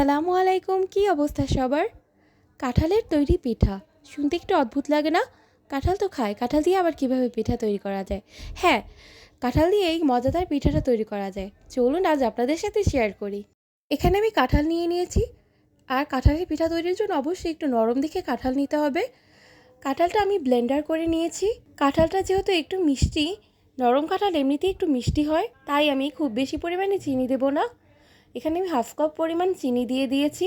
আসসালামু আলাইকুম। কি অবস্থা সবার? কাঁঠালের তৈরি পিঠা শুনতে একটু অদ্ভুত লাগে না? কাঁঠাল তো খায়, কাঁঠাল দিয়ে আবার কিভাবে পিঠা তৈরি করা যায়? হ্যাঁ, কাঁঠাল দিয়ে এই মজাদার পিঠাটা তৈরি করা যায়। চলুন আজ আপনাদের সাথে শেয়ার করি। এখানে আমি কাঁঠাল নিয়ে নিয়েছি, আর কাঁঠালের পিঠা তৈরির জন্য অবশ্যই একটু নরম দেখে কাঁঠাল নিতে হবে। কাঁঠালটা আমি ব্লেন্ডার করে নিয়েছি। কাঁঠালটা যেহেতু একটু মিষ্টি, নরম কাঁঠাল এমনিতেই একটু মিষ্টি হয়, তাই আমি খুব বেশি পরিমাণে চিনি দেব না। এখানে আমি হাফ কাপ পরিমাণ চিনি দিয়ে দিয়েছি,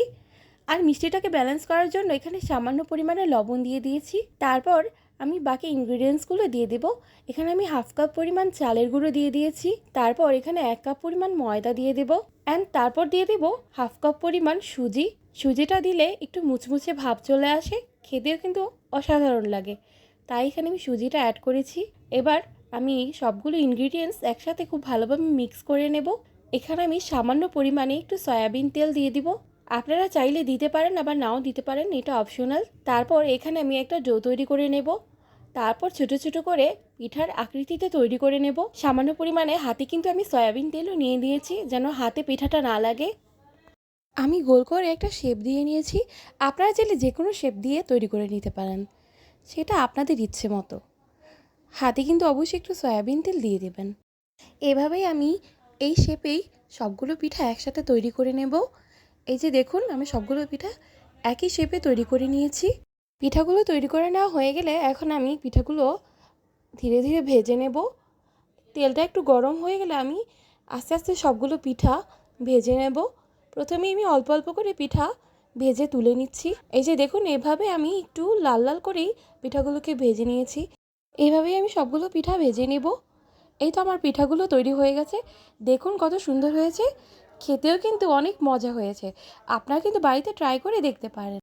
আর মিষ্টিটাকে ব্যালেন্স করার জন্য এখানে সামান্য পরিমাণে লবণ দিয়ে দিয়েছি। তারপর আমি বাকি ইনগ্রিডিয়েন্টসগুলো দিয়ে দেব। এখানে আমি হাফ কাপ পরিমাণ চালের গুঁড়ো দিয়ে দিয়েছি। তারপর এখানে 1 কাপ পরিমাণ ময়দা দিয়ে দেব, অ্যান্ড তারপর দিয়ে দেব হাফ কাপ পরিমাণ সুজি। সুজিটা দিলে একটু মুচমুচে ভাব চলে আসে, খেতেও কিন্তু অসাধারণ লাগে, তাই এখানে আমি সুজিটা অ্যাড করেছি। এবার আমি সবগুলো ইনগ্রিডিয়েন্টস একসাথে খুব ভালোভাবে মিক্স করে নেব। এখানে আমি সামান্য পরিমাণে একটু সয়াবিন তেল দিয়ে দিব। আপনারা চাইলে দিতে পারেন, আবার নাও দিতে পারেন, এটা অপশনাল। তারপর এখানে আমি একটা ডো তৈরি করে নেব। তারপর ছোট ছোট করে পিঠার আকৃতিতে তৈরি করে নেব। সামান্য পরিমাণে হাতে কিন্তু আমি সয়াবিন তেলও নিয়ে নিয়েছি, যেন হাতে পিঠাটা না লাগে। আমি গোল করে একটা শেপ দিয়ে নিয়েছি। আপনারা চাইলে যে কোনো শেপ দিয়ে তৈরি করে নিতে পারেন, সেটা আপনাদের ইচ্ছে মতো। হাতে কিন্তু অবশ্যই একটু সয়াবিন তেল দিয়ে দেবেন। এভাবেই আমি এই শেপেই সবগুলো পিঠা একসাথে তৈরি করে নেব। এই যে দেখুন, আমি সবগুলো পিঠা একই শেপে তৈরি করে নিয়েছি। পিঠাগুলো তৈরি করে নেওয়া হয়ে গেলে এখন আমি পিঠাগুলো ধীরে ধীরে ভেজে নেব। তেলটা একটু গরম হয়ে গেলে আমি আস্তে আস্তে সবগুলো পিঠা ভেজে নেব। প্রথমে আমি অল্প অল্প করে পিঠা ভেজে তুলে নিচ্ছি। এই যে দেখুন, এভাবে আমি একটু লাল লাল করেই পিঠাগুলোকে ভেজে নিয়েছি। এইভাবেই আমি সবগুলো পিঠা ভেজে নেব। এই তো আমার পিঠাগুলো তৈরি হয়ে গেছে। দেখুন কত সুন্দর হয়েছে, খেতেও কিন্তু অনেক মজা হয়েছে। আপনারা কিন্তু বাড়িতে ট্রাই করে দেখতে পারেন।